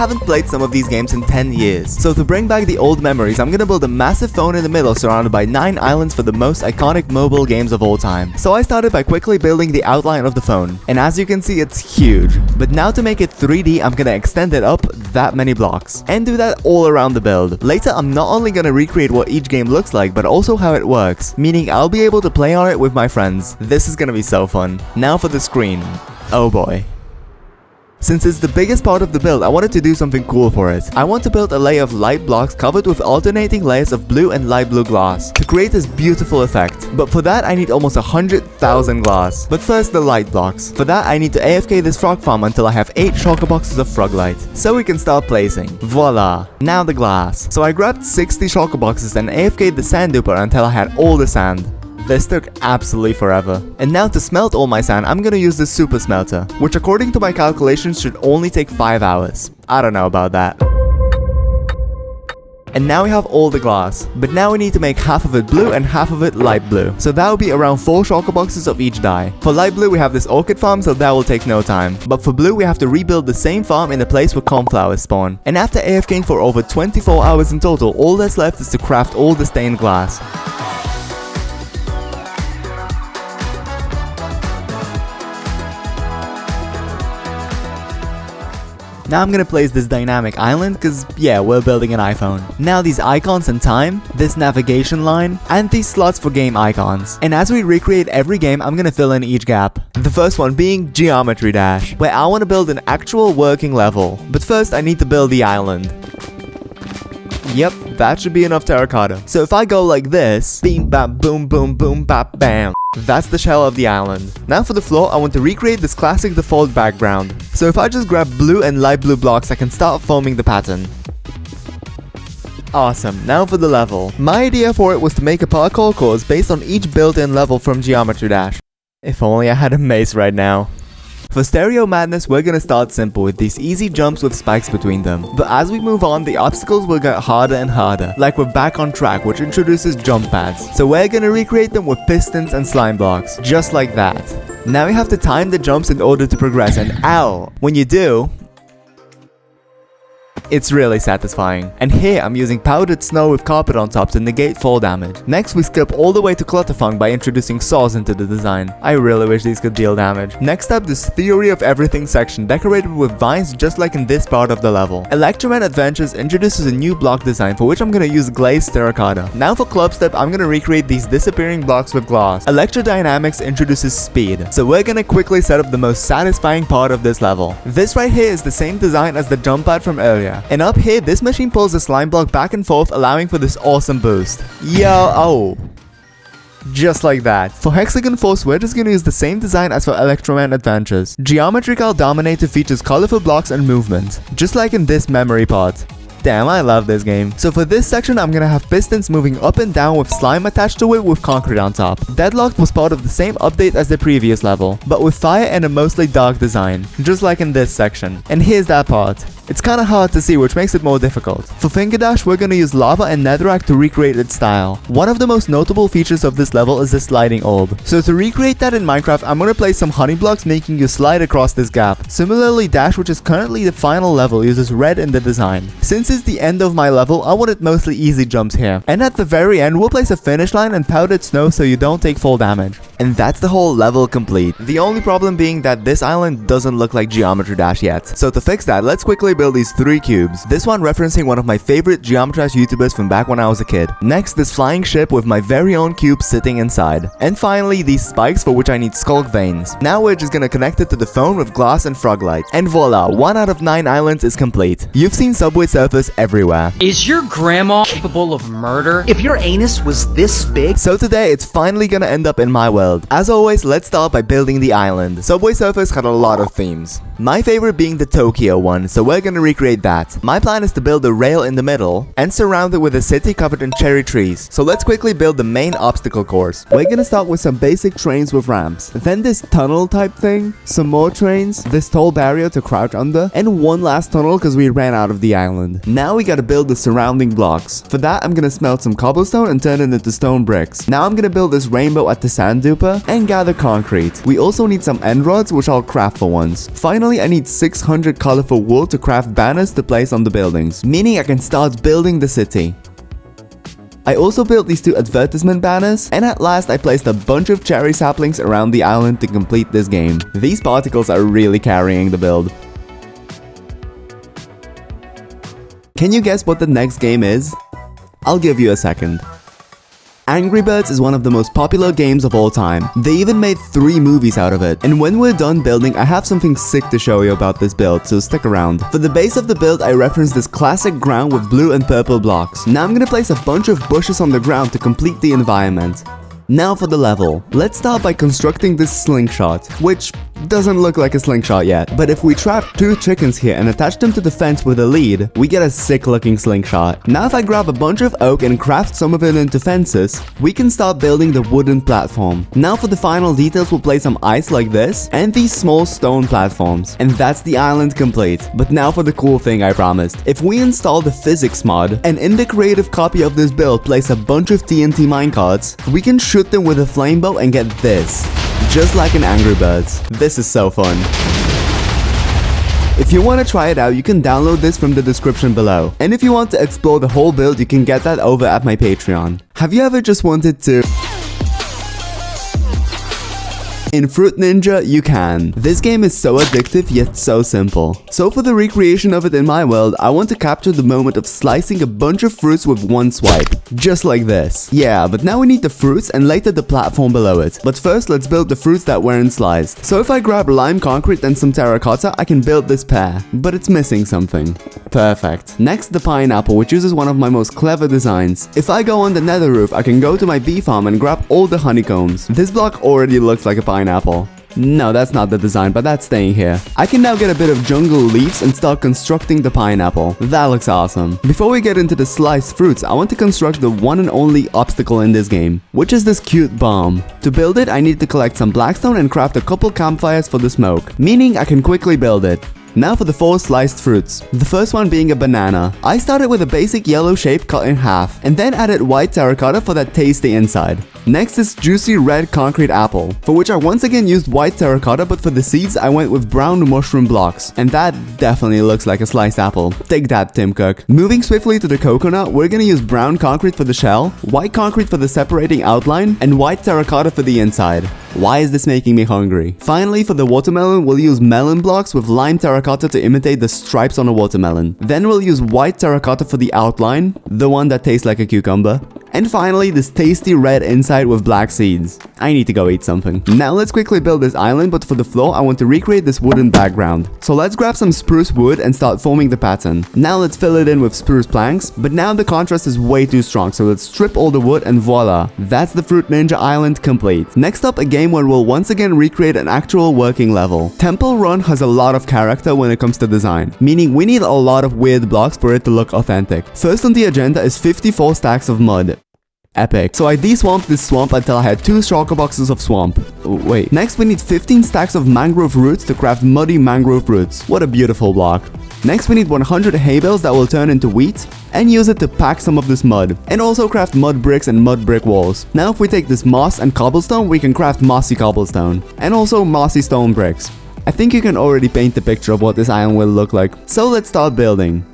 haven't played some of these games in 10 years. So to bring back the old memories, I'm gonna build a massive phone in the middle surrounded by 9 islands for the most iconic mobile games of all time. So I started by quickly building the outline of the phone. And as you can see, it's huge. But now to make it 3D, I'm gonna extend it up that many blocks. And do that all around the build. Later, I'm not only gonna recreate what each game looks like, but also how it works. Meaning I'll be able to play on it with my friends. This is gonna be so fun. Now for the screen. Oh boy. Since it's the biggest part of the build, I wanted to do something cool for it. I want to build a layer of light blocks covered with alternating layers of blue and light blue glass to create this beautiful effect. But for that, I need almost 100,000 glass. But first, the light blocks. For that, I need to AFK this frog farm until I have 8 shulker boxes of frog light, so we can start placing. Voila! Now the glass. So I grabbed 60 shulker boxes and AFK'd the sand duper until I had all the sand. This took absolutely forever. And now to smelt all my sand, I'm gonna use the super smelter, which according to my calculations should only take 5 hours. I don't know about that. And now we have all the glass, but now we need to make half of it blue and half of it light blue. So that will be around 4 shulker boxes of each dye. For light blue we have this orchid farm, so that will take no time. But for blue we have to rebuild the same farm in a place where cornflowers spawn. And after AFKing for over 24 hours in total, all that's left is to craft all the stained glass. Now I'm gonna place this dynamic island cause yeah, we're building an iPhone. Now these icons and time, this navigation line, and these slots for game icons. And as we recreate every game, I'm gonna fill in each gap. The first one being Geometry Dash, where I wanna build an actual working level. But first I need to build the island. Yep, that should be enough terracotta. So if I go like this, beam bap boom boom boom bap bam. That's the shell of the island. Now for the floor, I want to recreate this classic default background. So if I just grab blue and light blue blocks, I can start forming the pattern. Awesome, now for the level. My idea for it was to make a parkour course based on each built-in level from Geometry Dash. If only I had a mace right now. For Stereo Madness, we're gonna start simple with these easy jumps with spikes between them. But as we move on, the obstacles will get harder and harder. Like we're back on track, which introduces jump pads. So we're gonna recreate them with pistons and slime blocks. Just like that. Now you have to time the jumps in order to progress, and ow! When you do, it's really satisfying. And here I'm using powdered snow with carpet on top to negate fall damage. Next we skip all the way to Clutterfunk by introducing saws into the design. I really wish these could deal damage. Next up, this Theory of Everything section decorated with vines just like in this part of the level. Electroman Adventures introduces a new block design for which I'm gonna use glazed terracotta. Now for Clubstep, I'm gonna recreate these disappearing blocks with glass. Electrodynamics introduces speed. So we're gonna quickly set up the most satisfying part of this level. This right here is the same design as the jump pad from earlier. And up here, this machine pulls the slime block back and forth, allowing for this awesome boost. Oh. Just like that. For Hexagon Force, we're just gonna use the same design as for Electroman Adventures. Geometrical Dominator features colorful blocks and movement, just like in this memory part. Damn, I love this game. So for this section, I'm gonna have pistons moving up and down with slime attached to it with concrete on top. Deadlocked was part of the same update as the previous level, but with fire and a mostly dark design, just like in this section. And here's that part. It's kinda hard to see, which makes it more difficult. For Finger Dash, we're gonna use lava and netherrack to recreate its style. One of the most notable features of this level is the sliding orb. So to recreate that in Minecraft, I'm gonna place some honey blocks making you slide across this gap. Similarly, Dash, which is currently the final level, uses red in the design. Since it's the end of my level, I wanted mostly easy jumps here. And at the very end, we'll place a finish line and powdered snow so you don't take fall damage. And that's the whole level complete. The only problem being that this island doesn't look like Geometry Dash yet. So to fix that, let's quickly build these 3 cubes. This one referencing one of my favorite Geometry Dash YouTubers from back when I was a kid. Next, this flying ship with my very own cube sitting inside. And finally, these spikes for which I need skulk veins. Now we're just gonna connect it to the phone with glass and frog light. And voila, 1 out of 9 islands is complete. You've seen Subway Surfers everywhere. Is your grandma capable of murder? If your anus was this big? So today, it's finally gonna end up in my world. As always, let's start by building the island. Subway Surfers had a lot of themes. My favorite being the Tokyo one, so we're gonna recreate that. My plan is to build a rail in the middle and surround it with a city covered in cherry trees. So let's quickly build the main obstacle course. We're gonna start with some basic trains with ramps, then this tunnel type thing, some more trains, this tall barrier to crouch under, and one last tunnel because we ran out of the island. Now we gotta build the surrounding blocks. For that, I'm gonna smelt some cobblestone and turn it into stone bricks. Now I'm gonna build this rainbow at the sand duper and gather concrete. We also need some end rods, which I'll craft for once. Finally, I need 600 colorful wool to craft craft banners to place on the buildings, meaning I can start building the city. I also built these 2 advertisement banners, and at last I placed a bunch of cherry saplings around the island to complete this game. These particles are really carrying the build. Can you guess what the next game is? I'll give you a second. Angry Birds is one of the most popular games of all time. They even made 3 movies out of it. And when we're done building, I have something sick to show you about this build, so stick around. For the base of the build, I referenced this classic ground with blue and purple blocks. Now I'm gonna place a bunch of bushes on the ground to complete the environment. Now for the level. Let's start by constructing this slingshot, which doesn't look like a slingshot yet. But if we trap 2 chickens here and attach them to the fence with a lead, we get a sick looking slingshot. Now if I grab a bunch of oak and craft some of it into fences, we can start building the wooden platform. Now for the final details, we'll place some ice like this and these small stone platforms. And that's the island complete. But now for the cool thing I promised. If we install the physics mod and in the creative copy of this build place a bunch of TNT minecarts, we can shoot them with a flame bow and get this. Just like in Angry Birds. This is so fun. If you want to try it out, you can download this from the description below. And if you want to explore the whole build, you can get that over at my Patreon. Have you ever just wanted to... In Fruit Ninja, you can. This game is so addictive yet so simple. So for the recreation of it in my world, I want to capture the moment of slicing a bunch of fruits with one swipe. Just like this. Yeah, but now we need the fruits and later the platform below it. But first, let's build the fruits that weren't sliced. So if I grab lime concrete and some terracotta, I can build this pear. But it's missing something. Perfect. Next, the pineapple, which uses one of my most clever designs. If I go on the nether roof, I can go to my bee farm and grab all the honeycombs. This block already looks like a pineapple. No, that's not the design, but that's staying here. I can now get a bit of jungle leaves and start constructing the pineapple. That looks awesome. Before we get into the sliced fruits, I want to construct the one and only obstacle in this game, which is this cute bomb. To build it, I need to collect some blackstone and craft a couple campfires for the smoke, meaning I can quickly build it. Now for the 4 sliced fruits. The first one being a banana. I started with a basic yellow shape cut in half, and then added white terracotta for that tasty inside. Next is juicy red concrete apple, for which I once again used white terracotta, but for the seeds I went with brown mushroom blocks, and that definitely looks like a sliced apple. Take that, Tim Cook. Moving swiftly to the coconut, we're gonna use brown concrete for the shell, white concrete for the separating outline, and white terracotta for the inside. Why is this making me hungry? Finally, for the watermelon, we'll use melon blocks with lime terracotta to imitate the stripes on a watermelon. Then we'll use white terracotta for the outline, the one that tastes like a cucumber. And finally, this tasty red inside with black seeds. I need to go eat something. Now let's quickly build this island, but for the floor, I want to recreate this wooden background. So let's grab some spruce wood and start forming the pattern. Now let's fill it in with spruce planks, but now the contrast is way too strong, so let's strip all the wood and voila. That's the Fruit Ninja Island complete. Next up, a game where we'll once again recreate an actual working level. Temple Run has a lot of character when it comes to design, meaning we need a lot of weird blocks for it to look authentic. First on the agenda is 54 stacks of mud. Epic. So I deswamped this swamp until I had 2 shulker boxes of swamp. Wait. Next we need 15 stacks of mangrove roots to craft muddy mangrove roots. What a beautiful block. Next we need 100 hay bales that will turn into wheat and use it to pack some of this mud. And also craft mud bricks and mud brick walls. Now if we take this moss and cobblestone, we can craft mossy cobblestone. And also mossy stone bricks. I think you can already paint the picture of what this island will look like. So let's start building.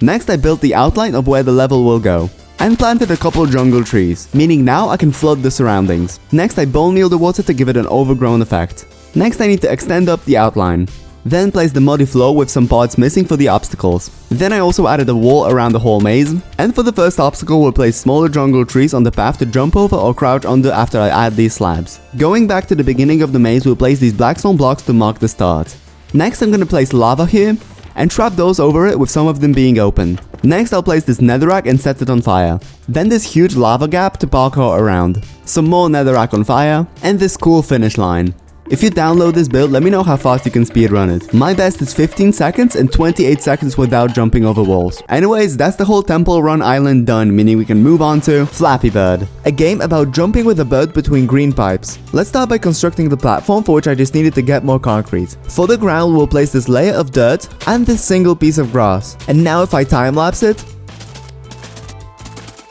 Next I built the outline of where the level will go, and planted a couple jungle trees, meaning now I can flood the surroundings. Next I bone meal the water to give it an overgrown effect. Next I need to extend up the outline. Then place the muddy floor with some parts missing for the obstacles. Then I also added a wall around the whole maze, and for the first obstacle we'll place smaller jungle trees on the path to jump over or crouch under after I add these slabs. Going back to the beginning of the maze, we'll place these blackstone blocks to mark the start. Next I'm gonna place lava here, and trap those over it with some of them being open. Next I'll place this netherrack and set it on fire. Then this huge lava gap to parkour around. Some more netherrack on fire, and this cool finish line. If you download this build, let me know how fast you can speedrun it. My best is 15 seconds and 28 seconds without jumping over walls. Anyways, that's the whole Temple Run island done, meaning we can move on to Flappy Bird, a game about jumping with a bird between green pipes. Let's start by constructing the platform, for which I just needed to get more concrete. For the ground, we'll place this layer of dirt and this single piece of grass. And now if I time-lapse it,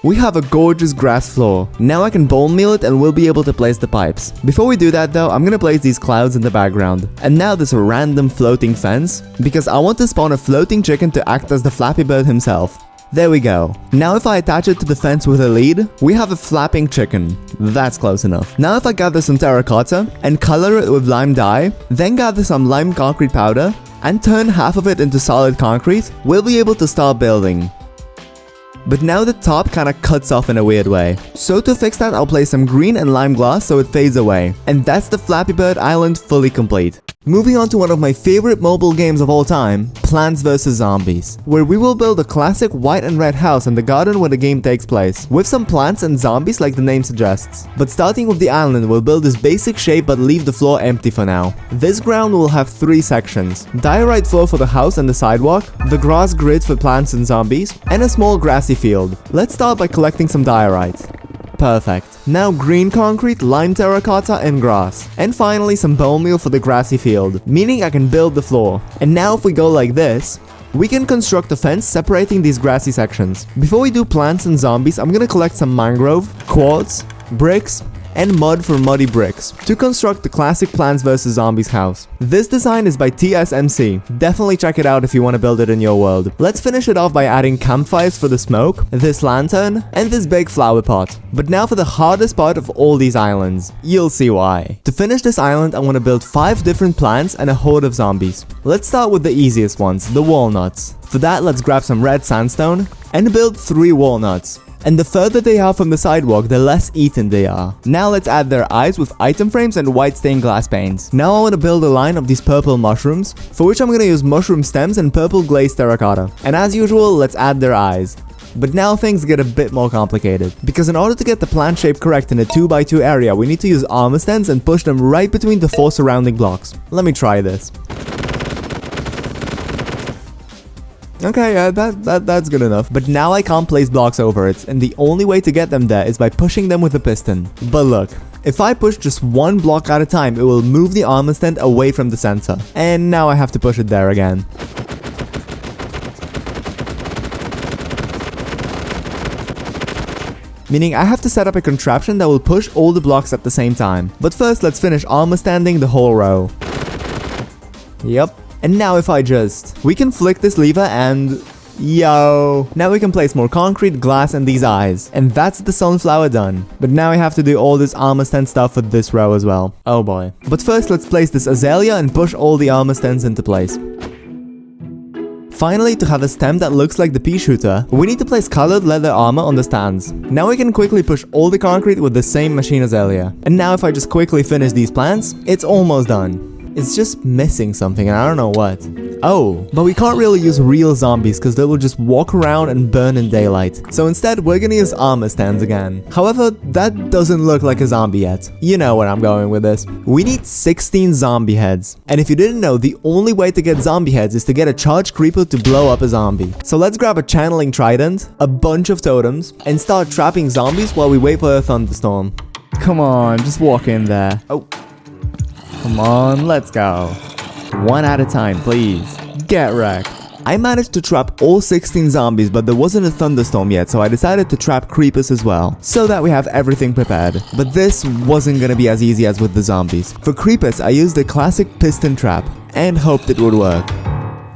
we have a gorgeous grass floor. Now I can bone meal it and we'll be able to place the pipes. Before we do that though, I'm gonna place these clouds in the background. And now there's a random floating fence, because I want to spawn a floating chicken to act as the Flappy Bird himself. There we go. Now if I attach it to the fence with a lead, we have a flapping chicken. That's close enough. Now if I gather some terracotta and color it with lime dye, then gather some lime concrete powder, and turn half of it into solid concrete, we'll be able to start building. But now the top kinda cuts off in a weird way. So to fix that, I'll place some green and lime glass so it fades away. And that's the Flappy Bird Island fully complete. Moving on to one of my favorite mobile games of all time, Plants vs Zombies, where we will build a classic white and red house in the garden where the game takes place, with some plants and zombies like the name suggests. But starting with the island, we'll build this basic shape but leave the floor empty for now. This ground will have 3 sections: diorite floor for the house and the sidewalk, the grass grid for plants and zombies, and a small grassy field. Let's start by collecting some diorite. Perfect. Now green concrete, lime terracotta, and grass. And finally some bone meal for the grassy field, meaning I can build the floor. And now if we go like this, we can construct a fence separating these grassy sections. Before we do plants and zombies, I'm gonna collect some mangrove, quartz, bricks, and mud for muddy bricks to construct the classic Plants vs Zombies house. This design is by TSMC. Definitely check it out if you want to build it in your world. Let's finish it off by adding campfires for the smoke, this lantern, and this big flower pot. But now for the hardest part of all these islands. You'll see why. To finish this island, I want to build 5 different plants and a horde of zombies. Let's start with the easiest ones, the walnuts. For that, let's grab some red sandstone and build 3 walnuts. And the further they are from the sidewalk, the less eaten they are. Now let's add their eyes with item frames and white stained glass panes. Now I want to build a line of these purple mushrooms, for which I'm going to use mushroom stems and purple glazed terracotta. And as usual, let's add their eyes. But now things get a bit more complicated, because in order to get the plant shape correct in a 2x2 area, we need to use armor stands and push them right between the 4 surrounding blocks. Let me try this. Okay, yeah, that's good enough. But now I can't place blocks over it, and the only way to get them there is by pushing them with a piston. But look, if I push just 1 block at a time, it will move the armor stand away from the center. And now I have to push it there again. Meaning I have to set up a contraption that will push all the blocks at the same time. But first, let's finish armor standing the whole row. Yep. And now if I we can flick this lever and... Yo! Now we can place more concrete, glass, and these eyes. And that's the sunflower done. But now I have to do all this armor stand stuff with this row as well. Oh boy. But first let's place this azalea and push all the armor stands into place. Finally, to have a stem that looks like the pea shooter, we need to place colored leather armor on the stands. Now we can quickly push all the concrete with the same machine azalea. And now if I just quickly finish these plants, it's almost done. It's just missing something and I don't know what. Oh, but we can't really use real zombies because they will just walk around and burn in daylight. So instead, we're gonna use armor stands again. However, that doesn't look like a zombie yet. You know where I'm going with this. We need 16 zombie heads. And if you didn't know, the only way to get zombie heads is to get a charged creeper to blow up a zombie. So let's grab a channeling trident, a bunch of totems, and start trapping zombies while we wait for a thunderstorm. Come on, just walk in there. Oh. Come on, let's go. 1 at a time, please. Get wrecked. I managed to trap all 16 zombies, but there wasn't a thunderstorm yet, so I decided to trap creepers as well, so that we have everything prepared. But this wasn't gonna be as easy as with the zombies. For creepers, I used the classic piston trap, and hoped it would work.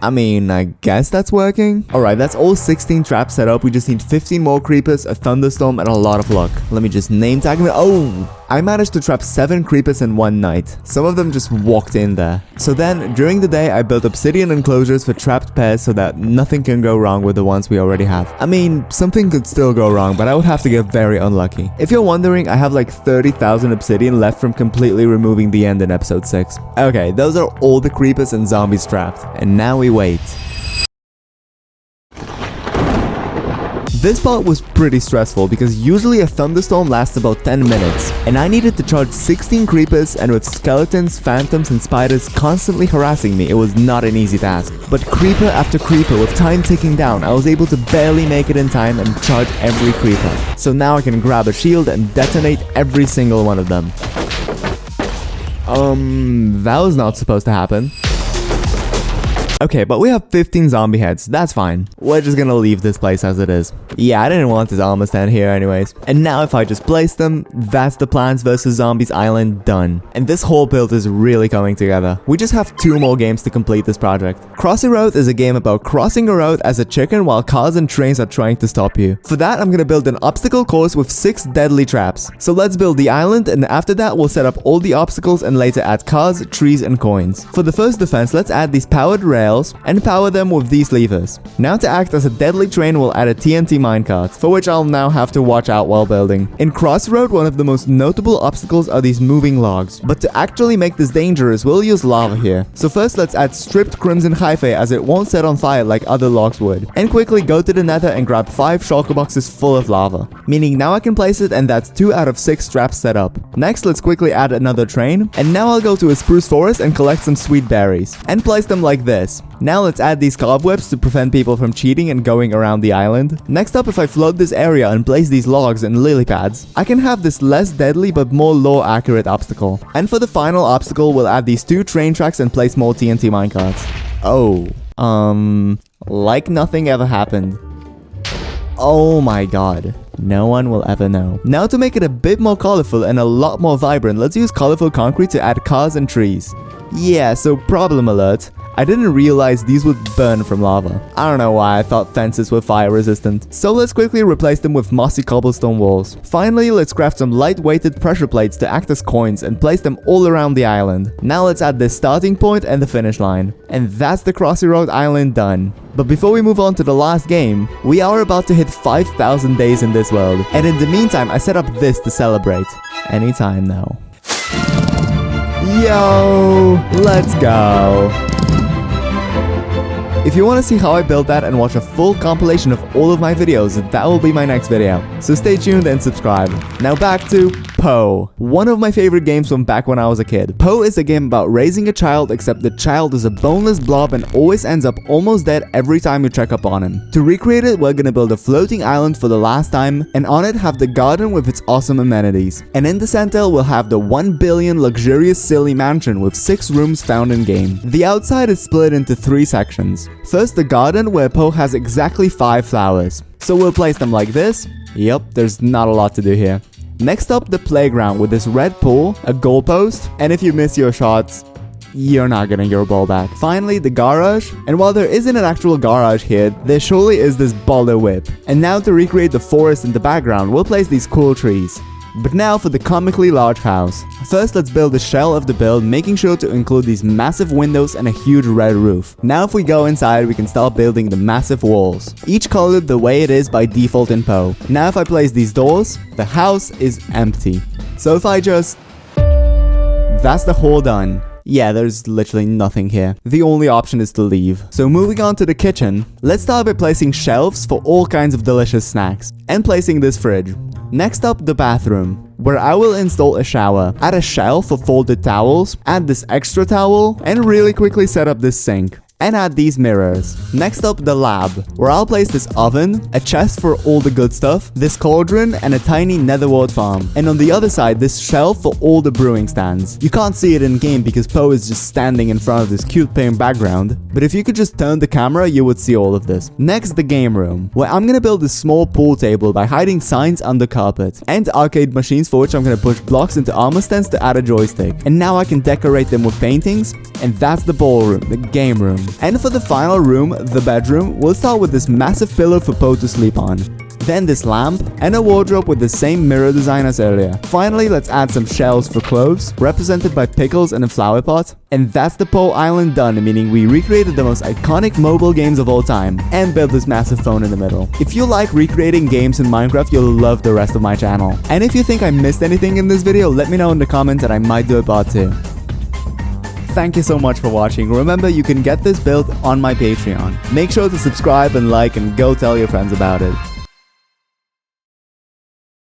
I mean, I guess that's working. Alright, that's all 16 traps set up. We just need 15 more creepers, a thunderstorm, and a lot of luck. Let me just name tag them. Oh! I managed to trap 7 creepers in one night. Some of them just walked in there. So then, during the day, I built obsidian enclosures for trapped pairs so that nothing can go wrong with the ones we already have. I mean, something could still go wrong, but I would have to get very unlucky. If you're wondering, I have like 30,000 obsidian left from completely removing the end in episode 6. Okay, those are all the creepers and zombies trapped. And now we wait. This part was pretty stressful because usually a thunderstorm lasts about 10 minutes, and I needed to charge 16 creepers, and with skeletons, phantoms, and spiders constantly harassing me, it was not an easy task. But creeper after creeper with time ticking down, I was able to barely make it in time and charge every creeper. So now I can grab a shield and detonate every single one of them. That was not supposed to happen. Okay, but we have 15 zombie heads. That's fine. We're just gonna leave this place as it is. Yeah, I didn't want this armor stand here anyways. And now if I just place them, that's the Plants vs. Zombies island done. And this whole build is really coming together. We just have 2 more games to complete this project. Crossy Road is a game about crossing a road as a chicken while cars and trains are trying to stop you. For that, I'm gonna build an obstacle course with 6 deadly traps. So let's build the island, and after that we'll set up all the obstacles and later add cars, trees and coins. For the first defense, let's add these powered rails and power them with these levers. Now to act as a deadly train, we'll add a TNT minecart, for which I'll now have to watch out while building. In Crossy Road, one of the most notable obstacles are these moving logs, but to actually make this dangerous, we'll use lava here. So first let's add stripped crimson hyphae as it won't set on fire like other logs would. And quickly go to the nether and grab 5 shulker boxes full of lava. Meaning now I can place it, and that's 2 out of 6 traps set up. Next, let's quickly add another train, and now I'll go to a spruce forest and collect some sweet berries, and place them like this. Now let's add these cobwebs to prevent people from cheating and going around the island. Next up, if I flood this area and place these logs and lily pads, I can have this less deadly but more lore accurate obstacle. And for the final obstacle, we'll add these 2 train tracks and place more TNT minecarts. Oh, like nothing ever happened. Oh my god. No one will ever know. Now to make it a bit more colorful and a lot more vibrant, let's use colorful concrete to add cars and trees. Yeah, so problem alert. I didn't realize these would burn from lava. I don't know why I thought fences were fire resistant. So let's quickly replace them with mossy cobblestone walls. Finally, let's craft some light-weighted pressure plates to act as coins and place them all around the island. Now let's add the starting point and the finish line. And that's the Crossy Road island done. But before we move on to the last game, we are about to hit 5,000 days in this world. And in the meantime, I set up this to celebrate. Anytime now. Yo, let's go. If you want to see how I built that and watch a full compilation of all of my videos, that will be my next video. So stay tuned and subscribe. Now back to Pou, one of my favorite games from back when I was a kid. Pou is a game about raising a child, except the child is a boneless blob and always ends up almost dead every time you check up on him. To recreate it, we're gonna build a floating island for the last time, and on it have the garden with its awesome amenities. And in the center, we'll have the 1 billion luxurious silly mansion with 6 rooms found in game. The outside is split into 3 sections. First, the garden, where Pou has exactly 5 flowers. So we'll place them like this. Yep, there's not a lot to do here. Next up, the playground with this red pool, a goalpost, and if you miss your shots, you're not getting your ball back. Finally, the garage, and while there isn't an actual garage here, there surely is this baller whip. And now to recreate the forest in the background, we'll place these cool trees. But now for the comically large house. First, let's build the shell of the build, making sure to include these massive windows and a huge red roof. Now if we go inside, we can start building the massive walls, each colored the way it is by default in Pou. Now if I place these doors, the house is empty. So if I just... That's the whole done. Yeah, there's literally nothing here. The only option is to leave. So moving on to the kitchen, let's start by placing shelves for all kinds of delicious snacks, and placing this fridge. Next up, the bathroom, where I will install a shower, add a shelf for folded towels, add this extra towel, and really quickly set up this sink. And add these mirrors. Next up, the lab, where I'll place this oven, a chest for all the good stuff, this cauldron, and a tiny netherwart farm. And on the other side, this shelf for all the brewing stands. You can't see it in game because Pou is just standing in front of this cute pink background, but if you could just turn the camera, you would see all of this. Next, the game room, where I'm gonna build a small pool table by hiding signs under carpet, and arcade machines for which I'm gonna push blocks into armor stands to add a joystick. And now I can decorate them with paintings, and that's the ballroom, the game room. And for the final room, the bedroom, we'll start with this massive pillow for Pou to sleep on. Then this lamp, and a wardrobe with the same mirror design as earlier. Finally, let's add some shelves for clothes, represented by pickles and a flower pot. And that's the Pou Island done, meaning we recreated the most iconic mobile games of all time, and built this massive phone in the middle. If you like recreating games in Minecraft, you'll love the rest of my channel. And if you think I missed anything in this video, let me know in the comments and I might do a part 2. Thank you so much for watching. Remember, you can get this build on my Patreon. Make sure to subscribe and like, and go tell your friends about it.